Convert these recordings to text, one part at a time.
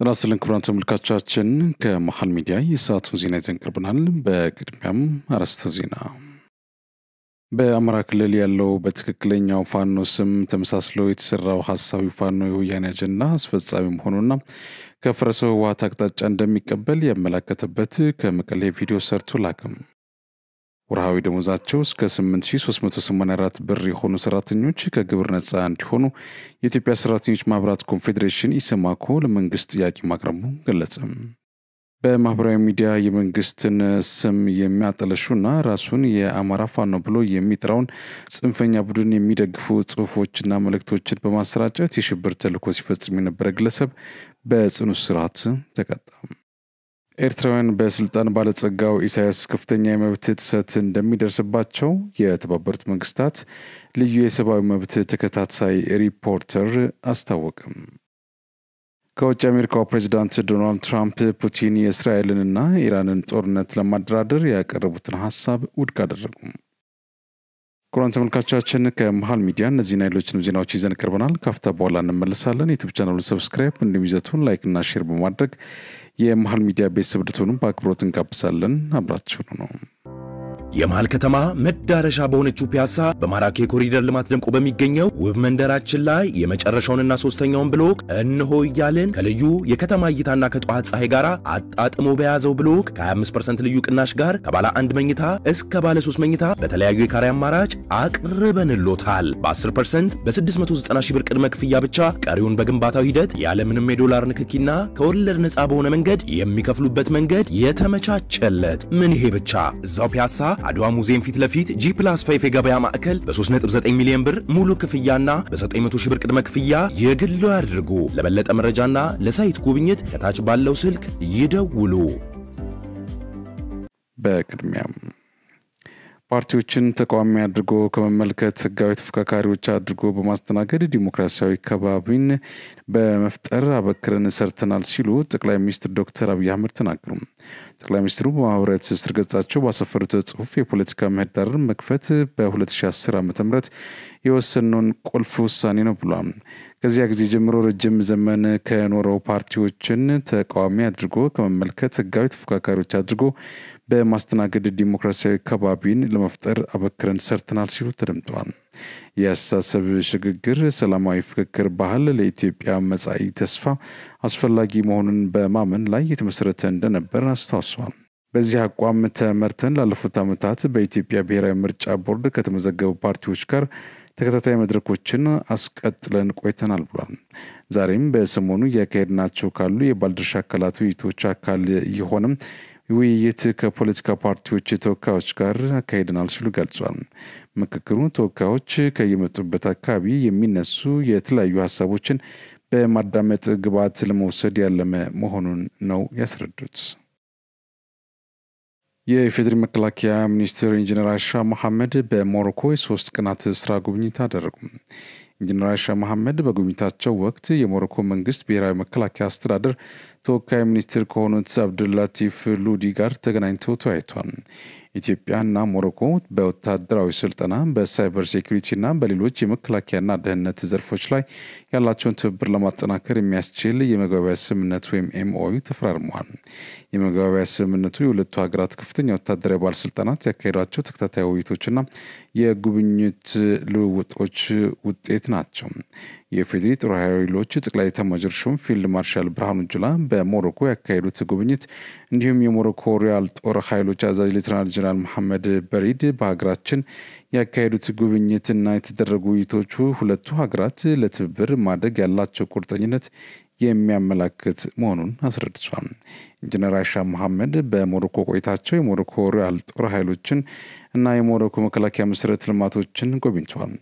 ራስልን ክብራን ተመልካቾቻችን ከመሃል ሚዲያ የሰዓቱን ዜና ይዘን ቀርበናል። በቅድሚያም አርዕስተ ዜና። በአማራ ክልል ያለው በትክክለኛው ፋኖ ስም ተመሳስሎ የተሰራው ሐሳዊ ፋኖ የወያኔ አጀንዳ አስፈጻሚ መሆኑና ከፈረሰው ህወሓት አቅጣጫ እንደሚቀበል ያመለከተበት ከመቀሌ ቪዲዮ ሰርቶ ላከም። ወርሃዊ ደሞዛቸው እስከ 8384 ብር የሆኑ ሰራተኞች ከግብር ነፃ እንዲሆኑ የኢትዮጵያ ሰራተኞች ማህበራት ኮንፌዴሬሽን ኢሰማኮ ለመንግስት ጥያቄ ማቅረቡ ገለጸ። በማህበራዊ ሚዲያ የመንግስትን ስም የሚያጠለሹና ራሱን የአማራ ፋኖ ብሎ የሚጠራውን ጽንፈኛ ቡድን የሚደግፉ ጽሁፎችና መልእክቶችን በማሰራጨት የሽብር ተልዕኮ ሲፈጽም የነበረ ግለሰብ በጽኑ እስራት ተቀጣ። ኤርትራውያን በስልጣን ባለጸጋው ኢሳያስ ከፍተኛ የመብት ጥሰት እንደሚደርስባቸው የተባበሩት መንግስታት ልዩ የሰብአዊ መብት ተከታታይ ሪፖርተር አስታወቀም። ከውጭ አሜሪካው ፕሬዝዳንት ዶናልድ ትራምፕ ፑቲን የእስራኤልንና ኢራንን ጦርነት ለማደራደር ያቀረቡትን ሐሳብ ውድቅ አደረጉ። ክቡራን ተመልካቾቻችን ከመሃል ሚዲያ እነዚህና ሌሎችንም ዜናዎች ይዘን ቀርበናል። ካፍታ በኋላ እንመለሳለን። ዩቲዩብ ቻናሉን ሰብስክራይብ እንዲሁም ይዘቱን ላይክ እና ሼር በማድረግ የመሃል ሚዲያ ቤተሰብ እንድትሆኑ በአክብሮት እንጋብዛለን። አብራችሁን ነው። የመሃል ከተማ መዳረሻ በሆነችው ፒያሳ በማራኪ ኮሪደር ልማት ደምቆ በሚገኘው ውብ መንደራችን ላይ የመጨረሻውንና ሶስተኛውን ብሎክ እንሆ እያልን ከልዩ የከተማ እይታና ከጧት ፀሐይ ጋር አጣጥሞ በያዘው ብሎክ ከ25% ልዩ ቅናሽ ጋር ከባለ 1 መኝታ እስከ ባለ 3 መኝታ በተለያዩ የካሬ አማራጭ አቅርበንሎታል። በ10% በ690 ሺህ ብር ቅድመ ክፍያ ብቻ ቀሪውን በግንባታው ሂደት ያለምንም የዶላር ንክኪና ከወለድ ነፃ በሆነ መንገድ የሚከፍሉበት መንገድ የተመቻቸለት። ምን ይሄ ብቻ! እዛው ፒያሳ አድዋ ሙዚየም ፊት ለፊት G+5 የገበያ ማዕከል በ3.9 ሚሊዮን ብር ሙሉ ክፍያና በ900 ሺህ ብር ቅድመ ክፍያ የግሉ ያድርጉ። ለበለጠ መረጃና ለሳይት ጉብኝት ከታች ባለው ስልክ ይደውሉ። በቅድሚያም ፓርቲዎችን ተቃዋሚ አድርጎ ከመመልከት ህጋዊ ተፎካካሪዎች አድርጎ በማስተናገድ ዲሞክራሲያዊ ከባቢን በመፍጠር አበክረን ሰርተናል ሲሉ ጠቅላይ ሚኒስትር ዶክተር አብይ አህመድ ተናገሩ። ጠቅላይ ሚኒስትሩ በማህበራዊ ትስስር ገጻቸው ባሰፈሩት ጽሁፍ የፖለቲካ ምህዳርን መክፈት በ2010 ዓ.ም የወሰነውን ቁልፍ ውሳኔ ነው ብሏል። ከዚያ ጊዜ ጀምሮ ረጅም ዘመን ከኖረው ፓርቲዎችን ተቃዋሚ አድርጎ ከመመልከት ህጋዊ ተፎካካሪዎች አድርጎ በማስተናገድ ዲሞክራሲያዊ ከባቢን ለመፍጠር አበክረን ሰርተናል ሲሉ ተደምጠዋል። የአስተሳሰብ ሽግግር ሰላማዊ ፍክክር ባህል ለኢትዮጵያ መጻኢ ተስፋ አስፈላጊ መሆኑን በማመን ላይ የተመሰረተ እንደነበር አስታውሰዋል። በዚህ አቋም ተመርተን ላለፉት ዓመታት በኢትዮጵያ ብሔራዊ ምርጫ ቦርድ ከተመዘገቡ ፓርቲዎች ጋር ተከታታይ መድረኮችን አስቀጥለን ቆይተናል ብሏል። ዛሬም በሰሞኑ ያካሄድናቸው ካሉ የባለድርሻ አካላት ውይይቶች አካል የሆነም ውይይት ከፖለቲካ ፓርቲዎች ተወካዮች ጋር አካሄድናል ሲሉ ገልጿል። ምክክሩ ተወካዮች ከየመጡበት አካባቢ የሚነሱ የተለያዩ ሐሳቦችን በማዳመጥ ግብዓት ለመውሰድ ያለመ መሆኑን ነው ያስረዱት። የፌዴራል መከላከያ ሚኒስትር ኢንጂነር አይሻ መሐመድ በሞሮኮ የ3 ቀናት ስራ ጉብኝት አደረጉ። ኢንጂነር አይሻ መሐመድ በጉብኝታቸው ወቅት የሞሮኮ መንግስት ብሔራዊ መከላከያ አስተዳደር ተወካይ ሚኒስትር ከሆኑት አብዱላቲፍ ሉዲ ጋር ተገናኝተው ተወያይተዋል። ኢትዮጵያና ሞሮኮ በወታደራዊ ስልጠና በሳይበር ሴኩሪቲና በሌሎች የመከላከያና ደህንነት ዘርፎች ላይ ያላቸውን ትብብር ለማጠናከር የሚያስችል የመግባቢያ ስምምነት ወይም MOU ተፈራርመዋል። የመግባቢያ ስምምነቱ የሁለቱ ሀገራት ከፍተኛ ወታደራዊ ባለስልጣናት ያካሄዷቸው ተከታታይ ውይይቶችና የጉብኝት ልውውጦች ውጤት ናቸው። የፌዴራል ጦር ኃይሎች ጠቅላይ ኤታማዦር ሹም ፊልድ ማርሻል ብርሃኑ ጁላ በሞሮኮ ያካሄዱት ጉብኝት እንዲሁም የሞሮኮ ሪያል ጦር ኃይሎች አዛዥ ሌተናል ጀነራል መሐመድ በሪድ በሀገራችን ያካሄዱት ጉብኝትና የተደረጉ ውይይቶቹ ሁለቱ ሀገራት ለትብብር ማድረግ ያላቸው ቁርጠኝነት የሚያመላክት መሆኑን አስረድቷል። ኢንጂነር አይሻ መሐመድ በሞሮኮ ቆይታቸው የሞሮኮ ሪያል ጦር ኃይሎችን እና የሞሮኮ መከላከያ መሰረተ ልማቶችን ጎብኝተዋል።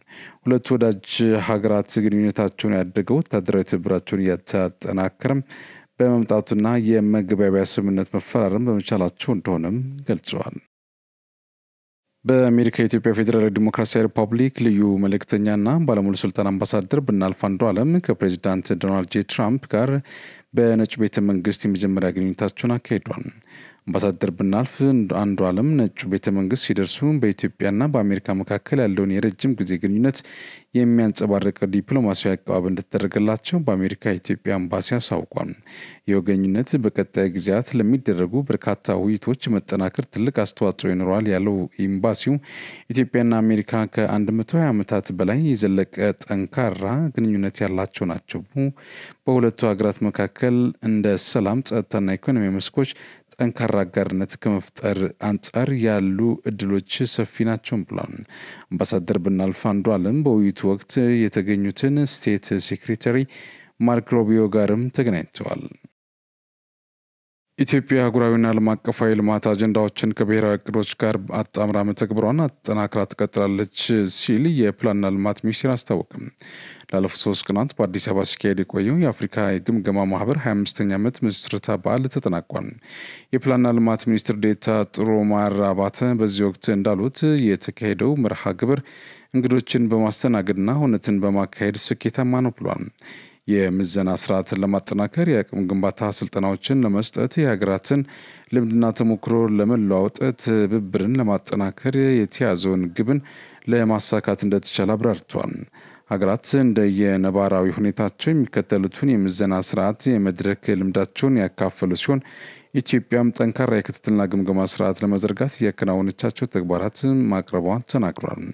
ሁለቱ ወዳጅ ሀገራት ግንኙነታቸውን ያደገው ወታደራዊ ትብብራቸውን እያጠናከረም በመምጣቱና የመግባቢያ ስምምነት መፈራረም በመቻላቸው እንደሆነም ገልጸዋል። በአሜሪካ የኢትዮጵያ ፌዴራላዊ ዲሞክራሲያዊ ሪፐብሊክ ልዩ መልእክተኛና ባለሙሉ ስልጣን አምባሳደር ብናልፍ አንዱዓለም ከፕሬዝዳንት ዶናልድ ጄ ትራምፕ ጋር በነጭ ቤተ መንግስት የመጀመሪያ ግንኙነታቸውን አካሂደዋል። አምባሳደር ብናልፍ አንዱ ዓለም ነጩ ቤተ መንግስት ሲደርሱ በኢትዮጵያና በአሜሪካ መካከል ያለውን የረጅም ጊዜ ግንኙነት የሚያንጸባርቅ ዲፕሎማሲያዊ አቀባበል እንደተደረገላቸው በአሜሪካ የኢትዮጵያ ኤምባሲ አሳውቋል። የወገኝነት በቀጣይ ጊዜያት ለሚደረጉ በርካታ ውይይቶች መጠናከር ትልቅ አስተዋጽኦ ይኖረዋል ያለው ኤምባሲው ኢትዮጵያና አሜሪካ ከ120 ዓመታት በላይ የዘለቀ ጠንካራ ግንኙነት ያላቸው ናቸው። በሁለቱ ሀገራት መካከል እንደ ሰላም፣ ጸጥታና ኢኮኖሚ መስኮች ጠንካራ አጋርነት ከመፍጠር አንጻር ያሉ እድሎች ሰፊ ናቸው ብሏል። አምባሳደር ብናልፍ አንዱ ዓለም በውይይቱ ወቅት የተገኙትን ስቴት ሴክሬታሪ ማርክ ሮቢዮ ጋርም ተገናኝተዋል። ኢትዮጵያ አህጉራዊና ዓለም አቀፋዊ ልማት አጀንዳዎችን ከብሔራዊ እቅዶች ጋር አጣምራ መተግበሯን አጠናክራ ትቀጥላለች ሲል የፕላንና ልማት ሚኒስቴር አስታወቀም። ላለፉት 3 ቀናት በአዲስ አበባ ሲካሄድ የቆየው የአፍሪካ የግምገማ ማህበር 25ኛ ዓመት ምስረታ በዓል ተጠናቋል። የፕላንና ልማት ሚኒስትር ዴኤታ ጥሩማር አባተ በዚህ ወቅት እንዳሉት የተካሄደው መርሃ ግብር እንግዶችን በማስተናገድና ሁነትን በማካሄድ ስኬታማ ነው ብሏል። የምዘና ስርዓትን ለማጠናከር የአቅም ግንባታ ስልጠናዎችን ለመስጠት የሀገራትን ልምድና ተሞክሮ ለመለዋወጥ ትብብርን ለማጠናከር የተያዘውን ግብን ለማሳካት እንደተቻለ አብራርተዋል። ሀገራት እንደየነባራዊ ሁኔታቸው የሚከተሉትን የምዘና ስርዓት የመድረክ ልምዳቸውን ያካፈሉ ሲሆን ኢትዮጵያም ጠንካራ የክትትልና ግምገማ ስርዓት ለመዘርጋት ያከናወነቻቸው ተግባራት ማቅረቧን ተናግሯል።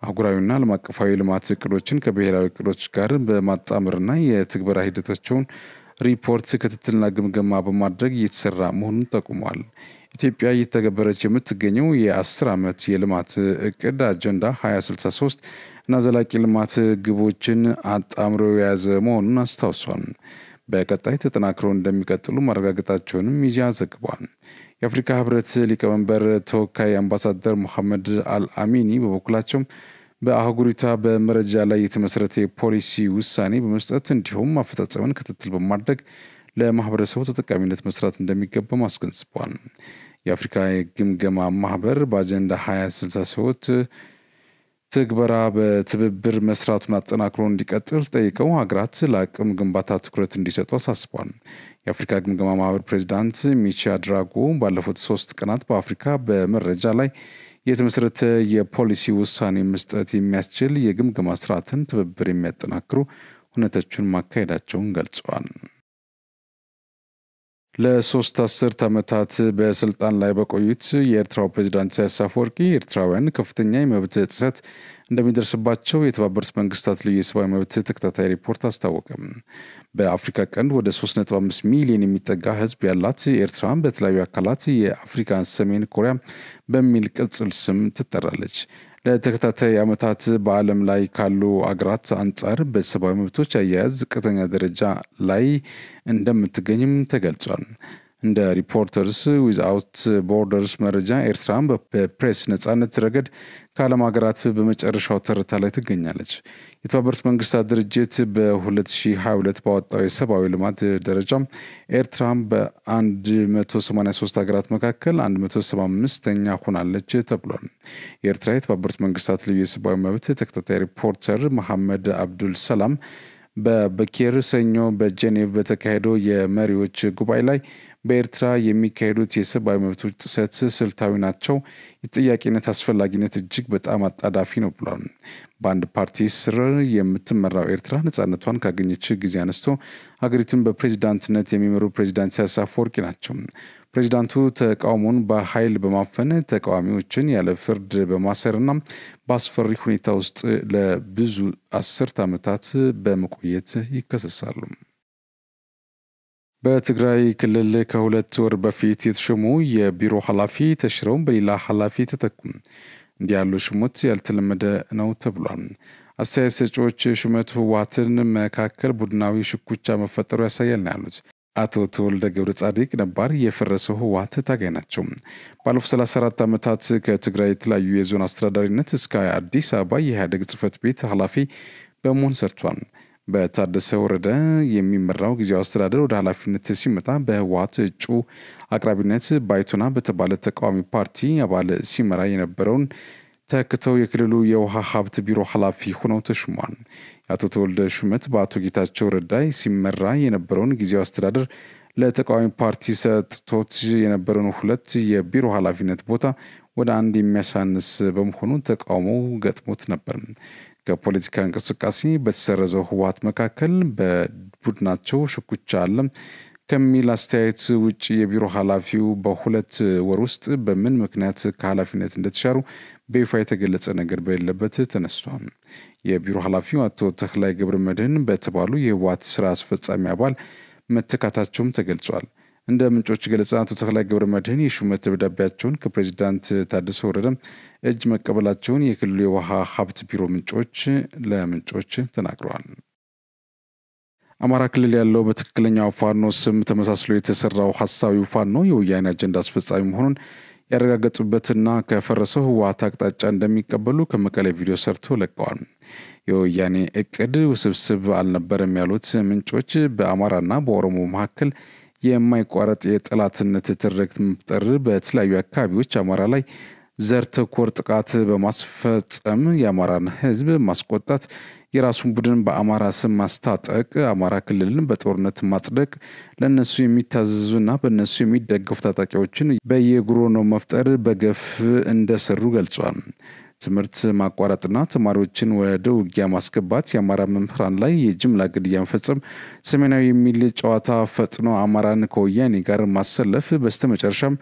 አህጉራዊና ዓለም አቀፋዊ ልማት እቅዶችን ከብሔራዊ እቅዶች ጋር በማጣመርና የትግበራ ሂደቶችን ሪፖርት ክትትልና ግምገማ በማድረግ እየተሰራ መሆኑን ጠቁሟል። ኢትዮጵያ እየተገበረች የምትገኘው የ10 ዓመት የልማት እቅድ አጀንዳ 2063 እና ዘላቂ ልማት ግቦችን አጣምሮ የያዘ መሆኑን አስታውሷል። በቀጣይ ተጠናክረው እንደሚቀጥሉ ማረጋገጣቸውንም ኢዜአ ዘግቧል። የአፍሪካ ህብረት ሊቀመንበር ተወካይ አምባሳደር መሐመድ አልአሚኒ በበኩላቸው በአህጉሪቷ በመረጃ ላይ የተመሰረተ የፖሊሲ ውሳኔ በመስጠት እንዲሁም አፈጻጸምን ክትትል በማድረግ ለማህበረሰቡ ተጠቃሚነት መስራት እንደሚገባ አስገንዝበዋል። የአፍሪካ የግምገማ ማህበር በአጀንዳ 2063 ትግበራ በትብብር መስራቱን አጠናክሮ እንዲቀጥል ጠይቀው ሀገራት ለአቅም ግንባታ ትኩረት እንዲሰጡ አሳስቧል። የአፍሪካ ግምገማ ማህበር ፕሬዚዳንት ሚቻ ድራጎ ባለፉት 3 ቀናት በአፍሪካ በመረጃ ላይ የተመሰረተ የፖሊሲ ውሳኔ መስጠት የሚያስችል የግምገማ ስርዓትን ትብብር የሚያጠናክሩ ሁነቶችን ማካሄዳቸውን ገልጸዋል። ለ3 አስርት ዓመታት በስልጣን ላይ በቆዩት የኤርትራው ፕሬዝዳንት ኢሳያስ አፈወርቂ ኤርትራውያን ከፍተኛ የመብት ጥሰት እንደሚደርስባቸው የተባበሩት መንግስታት ልዩ የሰብአዊ መብት ተከታታይ ሪፖርት አስታወቀም። በአፍሪካ ቀንድ ወደ 3.5 ሚሊዮን የሚጠጋ ህዝብ ያላት ኤርትራ በተለያዩ አካላት የአፍሪካ ሰሜን ኮሪያ በሚል ቅጽል ስም ትጠራለች። ለተከታታይ ዓመታት በዓለም ላይ ካሉ አገራት አንጻር በሰብአዊ መብቶች አያያዝ ዝቅተኛ ደረጃ ላይ እንደምትገኝም ተገልጿል። እንደ ሪፖርተርስ ዊዝአውት ቦርደርስ መረጃ ኤርትራ በፕሬስ ነጻነት ረገድ ከዓለም ሀገራት በመጨረሻው ተርታ ላይ ትገኛለች። የተባበሩት መንግስታት ድርጅት በ2022 ባወጣው የሰብአዊ ልማት ደረጃ ኤርትራ በ183 ሀገራት መካከል 175ኛ ሆናለች ተብሏል። የኤርትራ የተባበሩት መንግስታት ልዩ የሰብአዊ መብት ተከታታይ ሪፖርተር መሐመድ አብዱል ሰላም በበኬር ሰኞ በጄኔቭ በተካሄደው የመሪዎች ጉባኤ ላይ በኤርትራ የሚካሄዱት የሰብአዊ መብቶች ጥሰት ስልታዊ ናቸው፣ የተጠያቂነት አስፈላጊነት እጅግ በጣም አጣዳፊ ነው ብሏል። በአንድ ፓርቲ ስር የምትመራው ኤርትራ ነጻነቷን ካገኘች ጊዜ አንስቶ ሀገሪቱን በፕሬዝዳንትነት የሚመሩ ፕሬዝዳንት ኢሳያስ አፈወርቂ ናቸው። ፕሬዝዳንቱ ተቃውሞን በኃይል በማፈን ተቃዋሚዎችን ያለ ፍርድ በማሰርና በአስፈሪ ሁኔታ ውስጥ ለብዙ 10 ዓመታት በመቆየት ይከሰሳሉ። በትግራይ ክልል ከ2 ወር በፊት የተሾሙ የቢሮ ኃላፊ ተሽረው በሌላ ኃላፊ ተተኩ። እንዲህ ያሉ ሹመት ያልተለመደ ነው ተብሏል። አስተያየት ሰጪዎች ሹመቱ ህወሓትን መካከል ቡድናዊ ሽኩቻ መፈጠሩ ያሳያል ነው ያሉት። አቶ ተወልደ ገብረ ጻድቅ ነባር የፈረሰው ህወሓት ታጋይ ናቸው። ባለፉት 34 ዓመታት ከትግራይ የተለያዩ የዞን አስተዳዳሪነት እስከ አዲስ አበባ የኢህአዴግ ጽህፈት ቤት ኃላፊ በመሆን ሰርቷል። በታደሰ ወረደ የሚመራው ጊዜያዊ አስተዳደር ወደ ኃላፊነት ሲመጣ በህወሓት እጩ አቅራቢነት ባይቶና በተባለ ተቃዋሚ ፓርቲ አባል ሲመራ የነበረውን ተክተው የክልሉ የውሃ ሀብት ቢሮ ኃላፊ ሆነው ተሹሟል። የአቶ ተወልደ ሹመት በአቶ ጌታቸው ረዳ ሲመራ የነበረውን ጊዜያዊ አስተዳደር ለተቃዋሚ ፓርቲ ሰጥቶት የነበረውን ሁለት የቢሮ ኃላፊነት ቦታ ወደ አንድ የሚያሳንስ በመሆኑ ተቃውሞው ገጥሞት ነበር። ከፖለቲካ እንቅስቃሴ በተሰረዘው ህወሓት መካከል በቡድናቸው ሽኩቻ አለ ከሚል አስተያየት ውጪ የቢሮ ኃላፊው በሁለት ወር ውስጥ በምን ምክንያት ከኃላፊነት እንደተሻሩ በይፋ የተገለጸ ነገር በሌለበት ተነስቷል። የቢሮ ኃላፊው አቶ ተክላይ ገብረመድህን በተባሉ የህወሓት ስራ አስፈጻሚ አባል መተካታቸውም ተገልጿል። እንደ ምንጮች ገለጻ አቶ ተክላይ ገብረመድህን የሹመት ደብዳቤያቸውን ከፕሬዝዳንት ታደሰ ወረደ እጅ መቀበላቸውን የክልሉ የውሃ ሀብት ቢሮ ምንጮች ለምንጮች ተናግረዋል። አማራ ክልል ያለው በትክክለኛው ፋኖ ስም ተመሳስሎ የተሰራው ሐሳዊው ፋኖ የወያኔ አጀንዳ አስፈጻሚ መሆኑን ያረጋገጡበትና ከፈረሰው ህወሓት አቅጣጫ እንደሚቀበሉ ከመቀሌ ቪዲዮ ሰርተው ለቀዋል። የወያኔ እቅድ ውስብስብ አልነበረም ያሉት ምንጮች በአማራና በኦሮሞ መካከል የማይቋረጥ የጠላትነት ትርክት መፍጠር፣ በተለያዩ አካባቢዎች አማራ ላይ ዘር ተኮር ጥቃት በማስፈጸም የአማራን ህዝብ ማስቆጣት፣ የራሱን ቡድን በአማራ ስም ማስታጠቅ፣ አማራ ክልልን በጦርነት ማጽደቅ፣ ለነሱ የሚታዘዙና በነሱ የሚደገፉ ታጣቂዎችን በየጉሮኖ መፍጠር በገፍ እንደሰሩ ገልጿል። ትምህርት ማቋረጥና ተማሪዎችን ወደ ውጊያ ማስገባት፣ የአማራ መምህራን ላይ የጅምላ ግድያ መፈጸም፣ ሰሜናዊ የሚል ጨዋታ ፈጥኖ አማራን ከወያኔ ጋር ማሰለፍ፣ በስተመጨረሻም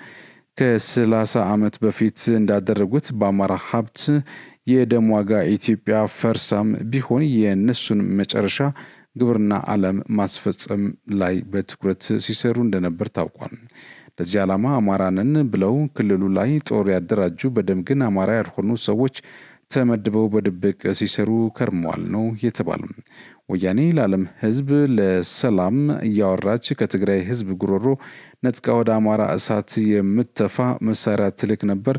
ከ30 ዓመት በፊት እንዳደረጉት በአማራ ሀብት የደም ዋጋ ኢትዮጵያ ፈርሳም ቢሆን የነሱን መጨረሻ ግብርና ዓለም ማስፈጸም ላይ በትኩረት ሲሰሩ እንደነበር ታውቋል። ለዚህ ዓላማ አማራንን ብለው ክልሉ ላይ ጦር ያደራጁ በደም ግን አማራ ያልሆኑ ሰዎች ተመድበው በድብቅ ሲሰሩ ከርመዋል ነው የተባለው። ወያኔ ለዓለም ህዝብ ለሰላም እያወራች ከትግራይ ህዝብ ጉሮሮ ነጥቃ ወደ አማራ እሳት የምትተፋ መሳሪያ ትልክ ነበር፣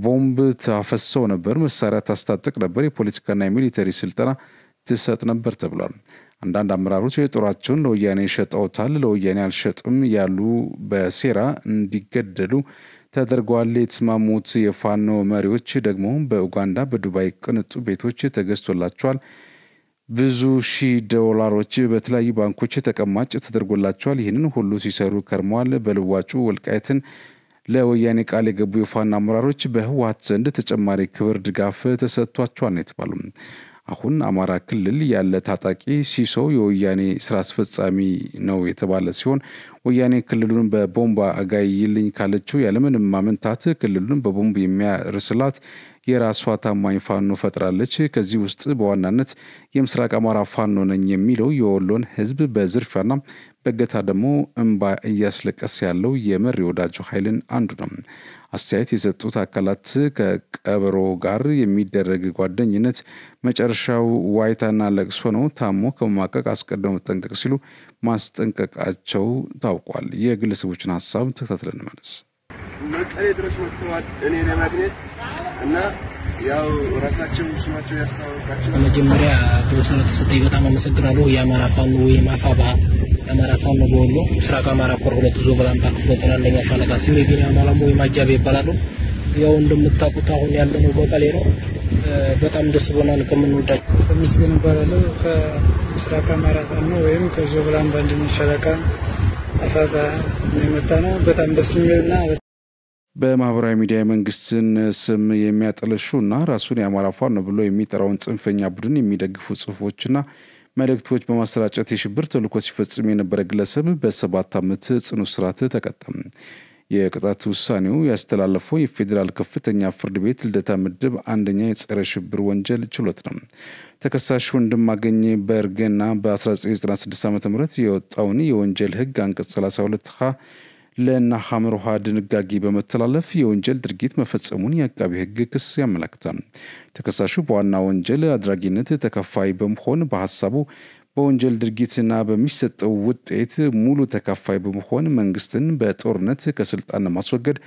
ቦምብ ታፈሰው ነበር፣ መሳሪያ ታስታጥቅ ነበር፣ የፖለቲካና የሚሊተሪ ስልጠና ትሰጥ ነበር ተብሏል። አንዳንድ አመራሮች የጦራቸውን ለወያኔ ሸጠውታል፣ ለወያኔ አልሸጡም ያሉ በሴራ እንዲገደሉ ተደርጓል። የተስማሙት የፋኖ መሪዎች ደግሞ በኡጋንዳ በዱባይ ቅንጡ ቤቶች ተገዝቶላቸዋል። ብዙ ሺህ ዶላሮች በተለያዩ ባንኮች ተቀማጭ ተደርጎላቸዋል። ይህንን ሁሉ ሲሰሩ ከርመዋል። በልዋጩ ወልቃይትን ለወያኔ ቃል የገቡ የፋኖ አመራሮች በህወሓት ዘንድ ተጨማሪ ክብር ድጋፍ ተሰጥቷቸዋል ነው የተባለው። አሁን አማራ ክልል ያለ ታጣቂ ሲሶ የወያኔ ስራ አስፈጻሚ ነው የተባለ ሲሆን ወያኔ ክልሉን በቦምብ አጋይልኝ ካለችው ያለምንም ማመንታት ክልሉን በቦምብ የሚያርስላት የራሷ ታማኝ ፋኖ ፈጥራለች። ከዚህ ውስጥ በዋናነት የምስራቅ አማራ ፋኖ ነኝ የሚለው የወሎን ህዝብ በዝርፊያና በገታ ደግሞ እንባ እያስለቀሰ ያለው የመሪ ወዳጁ ኃይልን አንዱ ነው። አስተያየት የሰጡት አካላት ከቀበሮ ጋር የሚደረግ ጓደኝነት መጨረሻው ዋይታና ለቅሶ ነው፣ ታሞ ከመማቀቅ አስቀድሞ መጠንቀቅ ሲሉ ማስጠንቀቃቸው ታውቋል። የግለሰቦችን ሀሳብ ተከታትለን እንመለስ። መቀሌ ድረስ መጥተዋል እኔ ለማግኘት እና ያው ራሳቸው ስማቸው ያስተዋወቃቸው መጀመሪያ ተወሰነ ተሰጠኝ በጣም አመሰግናለሁ። የአማራ ፋኖ የማፋባ የአማራ ፋኖ በወሎ ምስራቅ አማራ ኮር 2 ዞበላን ክፍለ ጦር አንደኛ ሻለቃ ሲሪ ቢኒያም አላሙ የማጃቤ ይባላሉ። ያው እንደምታውቁት አሁን ያለነው መቀሌ ነው። በጣም ደስ ብሎናል። ከምንወዳቸው ተመስገን ይባላል። ከምስራቅ አማራ ፋኖ ወይም ከዞበላን ባንደኛ ሻለቃ አፋባ የመጣ ነው። በጣም ደስ የሚልና በማህበራዊ ሚዲያ መንግስትን ስም የሚያጠለሹና ራሱን የአማራ ፋኖ ብሎ የሚጠራውን ጽንፈኛ ቡድን የሚደግፉ ጽሁፎችና መልእክቶች በማሰራጨት የሽብር ተልዕኮ ሲፈጽም የነበረ ግለሰብ በ7 ዓመት ጽኑ እስራት ተቀጣ። የቅጣት ውሳኔው ያስተላለፈው የፌዴራል ከፍተኛ ፍርድ ቤት ልደታ ምድብ አንደኛ የጸረ ሽብር ወንጀል ችሎት ነው። ተከሳሽ ወንድማገኝ በርገና በ1996 ዓ.ም የወጣውን የወንጀል ህግ አንቀጽ 32 ለና ሐምሮሃ ድንጋጌ በመተላለፍ የወንጀል ድርጊት መፈጸሙን የአቃቤ ህግ ክስ ያመለክታል። ተከሳሹ በዋና ወንጀል አድራጊነት ተከፋይ በመሆን በሐሳቡ በወንጀል ድርጊትና በሚሰጠው ውጤት ሙሉ ተከፋይ በመሆን መንግስትን በጦርነት ከስልጣን ማስወገድ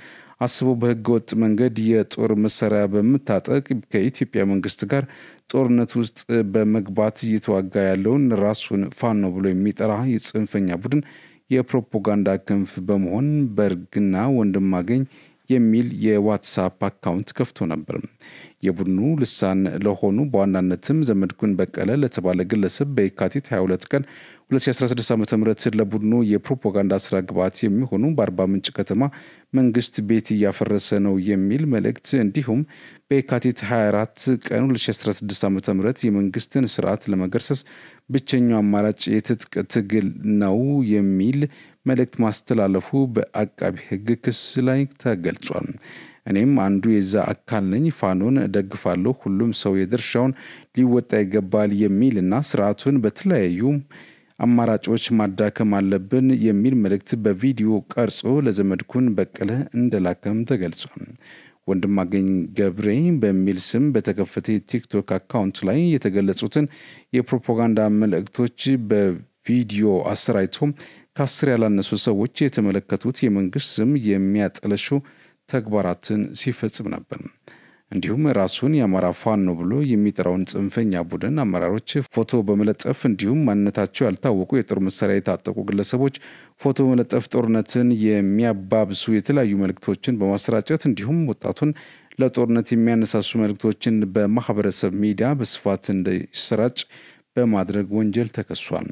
አስቦ በህገ ወጥ መንገድ የጦር መሳሪያ በመታጠቅ ከኢትዮጵያ መንግስት ጋር ጦርነት ውስጥ በመግባት እየተዋጋ ያለውን ራሱን ፋኖ ብሎ የሚጠራ የጽንፈኛ ቡድን የፕሮፓጋንዳ ክንፍ በመሆን በርግና ወንድማገኝ የሚል የዋትስአፕ አካውንት ከፍቶ ነበር። የቡድኑ ልሳን ለሆኑ በዋናነትም ዘመድኩን በቀለ ለተባለ ግለሰብ በየካቲት 22 ቀን 2016 ዓ.ም ለቡድኑ የፕሮፓጋንዳ ስራ ግብዓት የሚሆኑ በአርባ ምንጭ ከተማ መንግስት ቤት እያፈረሰ ነው የሚል መልእክት እንዲሁም በየካቲት 24 ቀን 2016 ዓ.ም የመንግስትን ስርዓት ለመገርሰስ ብቸኛው አማራጭ የትጥቅ ትግል ነው የሚል መልእክት ማስተላለፉ በአቃቢ ሕግ ክስ ላይ ተገልጿል። እኔም አንዱ የዛ አካል ነኝ፣ ፋኖን ደግፋለሁ፣ ሁሉም ሰው የድርሻውን ሊወጣ ይገባል የሚልና ስርዓቱን በተለያዩ አማራጮች ማዳከም አለብን የሚል መልእክት በቪዲዮ ቀርጾ ለዘመድኩን በቀለ እንደላከም ተገልጿል። ወንድማገኝ ገብሬ በሚል ስም በተከፈተ የቲክቶክ አካውንት ላይ የተገለጹትን የፕሮፓጋንዳ መልእክቶች በቪዲዮ አሰራጭቶ ከ10 ያላነሱ ሰዎች የተመለከቱት የመንግስት ስም የሚያጠለሹ ተግባራትን ሲፈጽም ነበር። እንዲሁም ራሱን የአማራ ፋኖ ብሎ የሚጠራውን ጽንፈኛ ቡድን አመራሮች ፎቶ በመለጠፍ እንዲሁም ማንነታቸው ያልታወቁ የጦር መሳሪያ የታጠቁ ግለሰቦች ፎቶ በመለጠፍ ጦርነትን የሚያባብሱ የተለያዩ መልእክቶችን በማሰራጨት እንዲሁም ወጣቱን ለጦርነት የሚያነሳሱ መልእክቶችን በማህበረሰብ ሚዲያ በስፋት እንዲሰራጭ በማድረግ ወንጀል ተከሷል።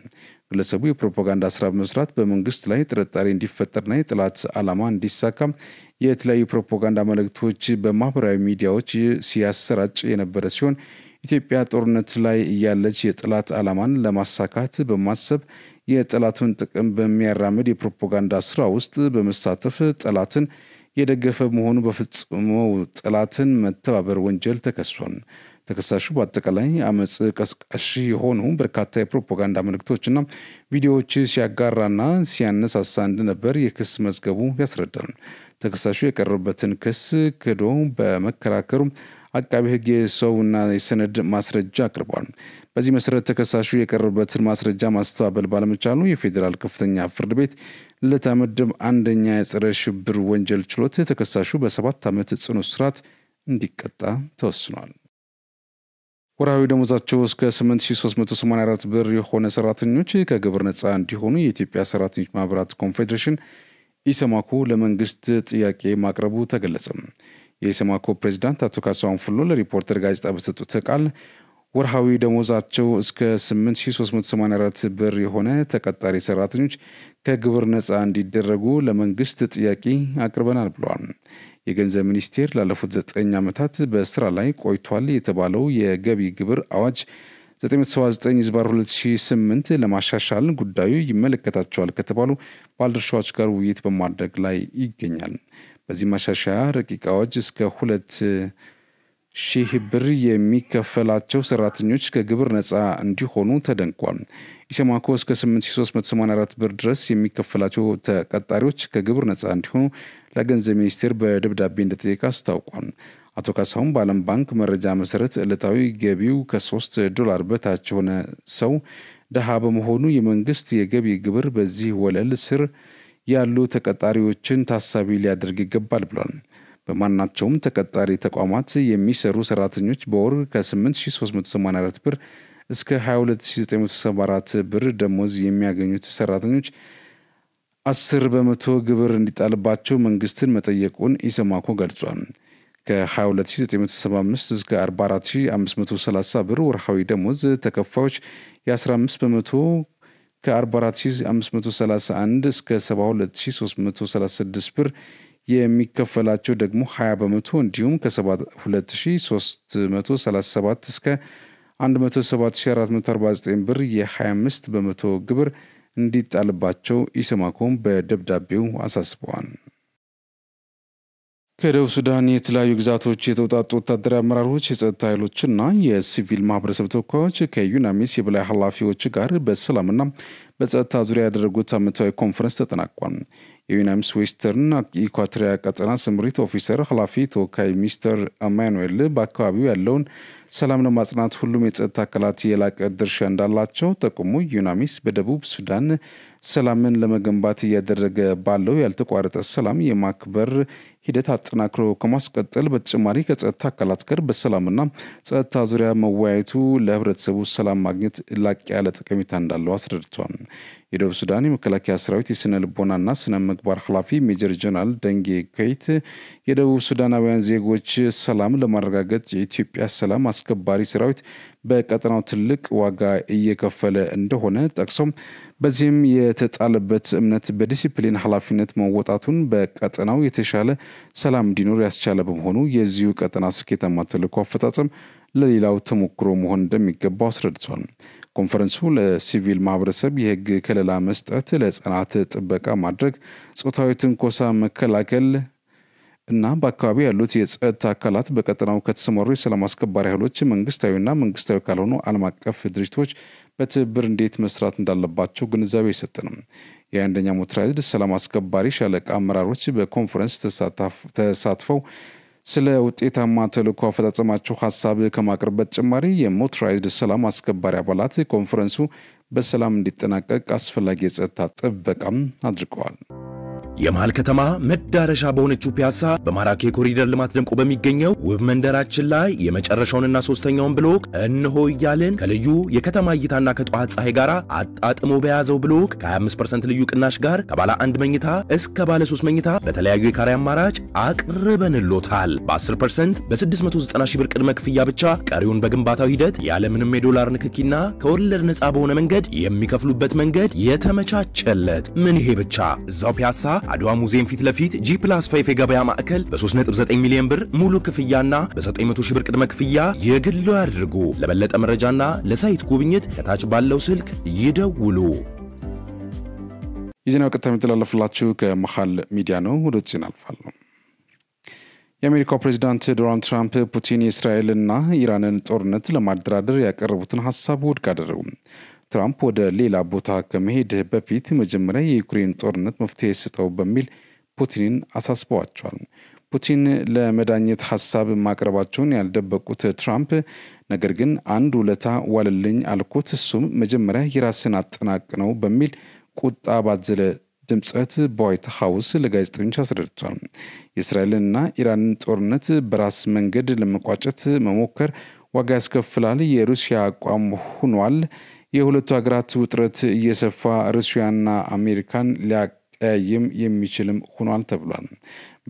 ግለሰቡ የፕሮፓጋንዳ ስራ በመስራት በመንግስት ላይ ጥርጣሬ እንዲፈጠርና የጥላት ዓላማ እንዲሳካ የተለያዩ ፕሮፓጋንዳ መልእክቶች በማህበራዊ ሚዲያዎች ሲያሰራጭ የነበረ ሲሆን ኢትዮጵያ ጦርነት ላይ እያለች የጥላት ዓላማን ለማሳካት በማሰብ የጥላቱን ጥቅም በሚያራምድ የፕሮፓጋንዳ ስራ ውስጥ በመሳተፍ ጥላትን የደገፈ መሆኑ በፍጹም ጥላትን መተባበር ወንጀል ተከሷል። ተከሳሹ በአጠቃላይ አመጽ ቀስቃሽ የሆኑ በርካታ የፕሮፓጋንዳ መልእክቶችና ቪዲዮዎች ሲያጋራና ሲያነሳሳ እንደነበር የክስ መዝገቡ ያስረዳል። ተከሳሹ የቀረበበትን ክስ ክዶ በመከራከሩ አቃቢ ሕግ የሰውና የሰነድ ማስረጃ አቅርቧል። በዚህ መሰረት ተከሳሹ የቀረበበትን ማስረጃ ማስተባበል ባለመቻሉ የፌዴራል ከፍተኛ ፍርድ ቤት ልደታ ምድብ አንደኛ የጸረ ሽብር ወንጀል ችሎት ተከሳሹ በ7 ዓመት ጽኑ እስራት እንዲቀጣ ተወስኗል። ወራዊ ደሞዛቸው እስከ 8384 ብር የሆነ ሰራተኞች ከግብር ነፃ እንዲሆኑ የኢትዮጵያ ሰራተኞች ማህበራት ኮንፌዴሬሽን ኢሰማኮ ለመንግስት ጥያቄ ማቅረቡ ተገለጸ። የኢሰማኮ ፕሬዝዳንት አቶ ካሳሁን ፉሎ ለሪፖርተር ጋዜጣ በሰጡት ቃል ወርሃዊ ደሞዛቸው እስከ 8384 ብር የሆነ ተቀጣሪ ሰራተኞች ከግብር ነፃ እንዲደረጉ ለመንግስት ጥያቄ አቅርበናል ብለዋል። የገንዘብ ሚኒስቴር ላለፉት 9 ዓመታት በስራ ላይ ቆይቷል የተባለው የገቢ ግብር አዋጅ 979/2008 ለማሻሻል ጉዳዩ ይመለከታቸዋል ከተባሉ ባለድርሻዎች ጋር ውይይት በማድረግ ላይ ይገኛል። በዚህ ማሻሻያ ረቂቅ አዋጅ እስከ 2000 ብር የሚከፈላቸው ሰራተኞች ከግብር ነፃ እንዲሆኑ ተደንቋል። ኢሰማኮ እስከ 8384 ብር ድረስ የሚከፈላቸው ተቀጣሪዎች ከግብር ነፃ እንዲሆኑ ለገንዘብ ሚኒስቴር በደብዳቤ እንደጠየቀ አስታውቋል። አቶ ካሳሁን በዓለም ባንክ መረጃ መሰረት ዕለታዊ ገቢው ከ$3 በታች የሆነ ሰው ደሃ በመሆኑ የመንግስት የገቢ ግብር በዚህ ወለል ስር ያሉ ተቀጣሪዎችን ታሳቢ ሊያደርግ ይገባል ብሏል። በማናቸውም ተቀጣሪ ተቋማት የሚሰሩ ሰራተኞች በወር ከ8384 ብር እስከ 22974 ብር ደሞዝ የሚያገኙት ሰራተኞች 10% ግብር እንዲጣልባቸው መንግስትን መጠየቁን ኢሰማኮ ገልጿል። ከ22975 እስከ 44530 ብር ወርሃዊ ደሞዝ ተከፋዮች የ15%፣ ከ44531 እስከ 72336 ብር የሚከፈላቸው ደግሞ 20%፣ እንዲሁም ከ72337 እስከ 107449 ብር የ25% ግብር እንዲጣልባቸው ኢሰማኮም በደብዳቤው አሳስበዋል። ከደቡብ ሱዳን የተለያዩ ግዛቶች የተውጣጡ ወታደራዊ አመራሮች፣ የጸጥታ ኃይሎችና የሲቪል ማህበረሰብ ተወካዮች ከዩናሚስ የበላይ ኃላፊዎች ጋር በሰላምና በጸጥታ ዙሪያ ያደረጉት ዓመታዊ ኮንፈረንስ ተጠናቋል። የዩናሚስ ዌስተርን ኢኳቶሪያ ቀጠና ስምሪት ኦፊሰር ኃላፊ ተወካይ ሚስተር አማኑኤል በአካባቢው ያለውን ሰላም ለማጽናት ሁሉም የጸጥታ አካላት የላቀ ድርሻ እንዳላቸው ጠቁሞ ዩናሚስ በደቡብ ሱዳን ሰላምን ለመገንባት እያደረገ ባለው ያልተቋረጠ ሰላም የማክበር ሂደት አጠናክሮ ከማስቀጠል በተጨማሪ ከጸጥታ አካላት ጋር በሰላምና ጸጥታ ዙሪያ መወያየቱ ለህብረተሰቡ ሰላም ማግኘት ላቅ ያለ ጠቀሜታ እንዳለው አስረድቷል። የደቡብ ሱዳን የመከላከያ ሰራዊት የስነ ልቦናና ስነ ምግባር ኃላፊ ሜጀር ጀነራል ደንጌ ኮይት የደቡብ ሱዳናውያን ዜጎች ሰላም ለማረጋገጥ የኢትዮጵያ ሰላም አስከባሪ ሰራዊት በቀጠናው ትልቅ ዋጋ እየከፈለ እንደሆነ ጠቅሰው በዚህም የተጣለበት እምነት በዲሲፕሊን ኃላፊነት መወጣቱን በቀጠናው የተሻለ ሰላም እንዲኖር ያስቻለ በመሆኑ የዚሁ ቀጠና ስኬታማ ተልዕኮ አፈጻጸም ለሌላው ተሞክሮ መሆን እንደሚገባው አስረድቷል። ኮንፈረንሱ ለሲቪል ማህበረሰብ የህግ ከለላ መስጠት፣ ለህፃናት ጥበቃ ማድረግ፣ ጾታዊ ትንኮሳ መከላከል እና በአካባቢ ያሉት የጸጥታ አካላት በቀጠናው ከተሰማሩ የሰላም አስከባሪ ኃይሎች መንግስታዊና መንግስታዊ ካልሆኑ ዓለም አቀፍ ድርጅቶች በትብብር እንዴት መስራት እንዳለባቸው ግንዛቤ የሰጠ ነው። የአንደኛ ሞተራይዝድ ሰላም አስከባሪ ሻለቃ አመራሮች በኮንፈረንስ ተሳትፈው ስለ ውጤታማ ተልዕኮ አፈጻጸማቸው ሐሳብ ከማቅረብ በተጨማሪ የሞተራይዝድ ሰላም አስከባሪ አባላት ኮንፈረንሱ በሰላም እንዲጠናቀቅ አስፈላጊ የጸጥታ ጥበቃም አድርገዋል። የመሃል ከተማ መዳረሻ በሆነችው ፒያሳ በማራኪ ኮሪደር ልማት ደምቆ በሚገኘው ውብ መንደራችን ላይ የመጨረሻውንና ሶስተኛውን ብሎክ እንሆ እያልን ከልዩ የከተማ እይታና ከጧት ፀሐይ ጋር አጣጥሞ በያዘው ብሎክ ከ25% ልዩ ቅናሽ ጋር ከባለ 1 መኝታ እስከ ባለ 3 መኝታ በተለያዩ የካሬ አማራጭ አቅርበንሎታል። በ10% በ690 ሺህ ብር ቅድመ ክፍያ ብቻ ቀሪውን በግንባታው ሂደት ያለምንም የዶላር ንክኪና ከወለድ ነፃ በሆነ መንገድ የሚከፍሉበት መንገድ የተመቻቸለት። ምን ይሄ ብቻ! እዛው ፒያሳ አድዋ ሙዚየም ፊት ለፊት G+5 የገበያ ማዕከል በ3.9 ሚሊዮን ብር ሙሉ ክፍያና በ900 ሺህ ብር ቅድመ ክፍያ የግሉ ያድርጉ። ለበለጠ መረጃና ለሳይት ጉብኝት ከታች ባለው ስልክ ይደውሉ። የዜናው ቀጥታ የሚተላለፍላችሁ ከመሃል ሚዲያ ነው። ወደ ዜና አልፋለሁ። የአሜሪካው ፕሬዝዳንት ዶናልድ ትራምፕ ፑቲን የእስራኤልና ኢራንን ጦርነት ለማደራደር ያቀረቡትን ሐሳብ ውድቅ አደረጉ። ትራምፕ ወደ ሌላ ቦታ ከመሄድ በፊት መጀመሪያ የዩክሬን ጦርነት መፍትሄ ሰጠው በሚል ፑቲንን አሳስበዋቸዋል። ፑቲን ለመዳኘት ሐሳብ ማቅረባቸውን ያልደበቁት ትራምፕ ነገር ግን አንድ ውለታ ዋልልኝ አልኩት፣ እሱም መጀመሪያ የራስን አጠናቅነው በሚል ቁጣ ባዘለ ድምጸት በዋይት ሃውስ ለጋዜጠኞች አስረድቷል። የእስራኤልና ኢራንን ጦርነት በራስ መንገድ ለመቋጨት መሞከር ዋጋ ያስከፍላል፣ የሩሲያ አቋም ሆኗል። የሁለቱ ሀገራት ውጥረት እየሰፋ ሩሲያና አሜሪካን ሊያቀያይም የሚችልም ሆኗል ተብሏል።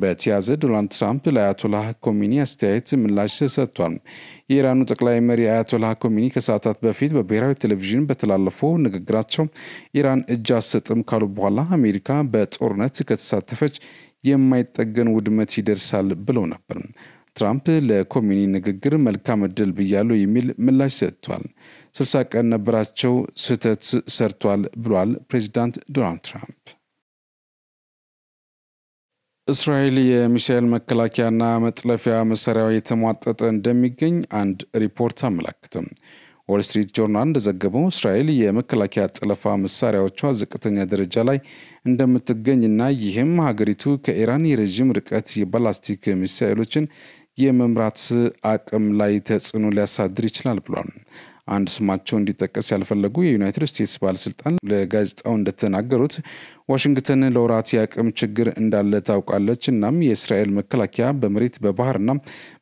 በተያዘ ዶናልድ ትራምፕ ለአያቶላህ ኮሚኒ አስተያየት ምላሽ ሰጥቷል። የኢራኑ ጠቅላይ መሪ አያቶላህ ኮሚኒ ከሰዓታት በፊት በብሔራዊ ቴሌቪዥን በተላለፈው ንግግራቸው ኢራን እጅ አትሰጥም ካሉ በኋላ አሜሪካ በጦርነት ከተሳተፈች የማይጠገን ውድመት ይደርሳል ብለው ነበር። ትራምፕ ለኮሚኒ ንግግር መልካም እድል ብያለሁ የሚል ምላሽ ሰጥቷል። 60 ቀን ነበራቸው፣ ስህተት ሰርቷል ብሏል ፕሬዚዳንት ዶናልድ ትራምፕ። እስራኤል የሚሳኤል መከላከያና መጥለፊያ መሳሪያ የተሟጠጠ እንደሚገኝ አንድ ሪፖርት አመላክተ። ዎል ስትሪት ጆርናል እንደዘገበው እስራኤል የመከላከያ ጠለፋ መሳሪያዎቿ ዝቅተኛ ደረጃ ላይ እንደምትገኝና ይህም ሀገሪቱ ከኢራን የረጅም ርቀት የባላስቲክ ሚሳኤሎችን የመምራት አቅም ላይ ተጽዕኖ ሊያሳድር ይችላል ብሏል። አንድ ስማቸው እንዲጠቀስ ያልፈለጉ የዩናይትድ ስቴትስ ባለስልጣን ለጋዜጣው እንደተናገሩት ዋሽንግተን ለወራት የአቅም ችግር እንዳለ ታውቃለች፣ እናም የእስራኤል መከላከያ በመሬት በባህርና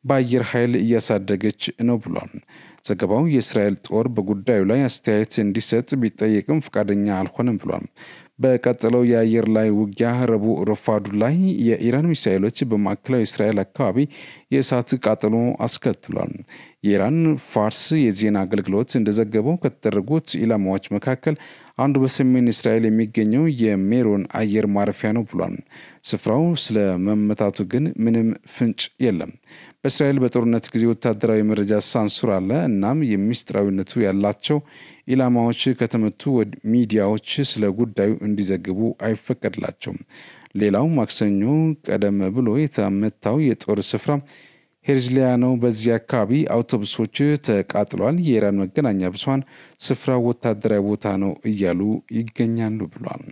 በአየር ኃይል እያሳደገች ነው ብሏል። ዘገባው የእስራኤል ጦር በጉዳዩ ላይ አስተያየት እንዲሰጥ ቢጠየቅም ፈቃደኛ አልሆነም ብሏል። በቀጠለው የአየር ላይ ውጊያ ረቡዕ ረፋዱ ላይ የኢራን ሚሳኤሎች በማዕከላዊ እስራኤል አካባቢ የእሳት ቃጠሎ አስከትሏል። የኢራን ፋርስ የዜና አገልግሎት እንደዘገበው ከተደረጉት ኢላማዎች መካከል አንዱ በሰሜን እስራኤል የሚገኘው የሜሮን አየር ማረፊያ ነው ብሏል። ስፍራው ስለ መመታቱ ግን ምንም ፍንጭ የለም። በእስራኤል በጦርነት ጊዜ ወታደራዊ መረጃ ሳንሱር አለ። እናም የሚስጥራዊነቱ ያላቸው ኢላማዎች ከተመቱ ሚዲያዎች ስለ ጉዳዩ እንዲዘግቡ አይፈቀድላቸውም። ሌላው ማክሰኞ ቀደም ብሎ የተመታው የጦር ስፍራ ሄርዝሊያ ነው። በዚህ አካባቢ አውቶቡሶች ተቃጥሏል። የኢራን መገናኛ ብዙሃን ስፍራው ወታደራዊ ቦታ ነው እያሉ ይገኛሉ ብሏል።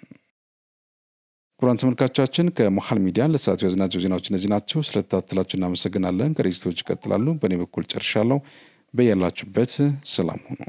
ኩራን ተመልካቾቻችን ከመሃል ሚዲያ ለሰዓቱ ያዝናቸው ዜናዎች እነዚህ ናቸው። ስለተከታተላችሁ እናመሰግናለን። ከሬጅስቶች ይቀጥላሉ። በእኔ በኩል ጨርሻለሁ። በያላችሁበት ሰላም ሁኑ።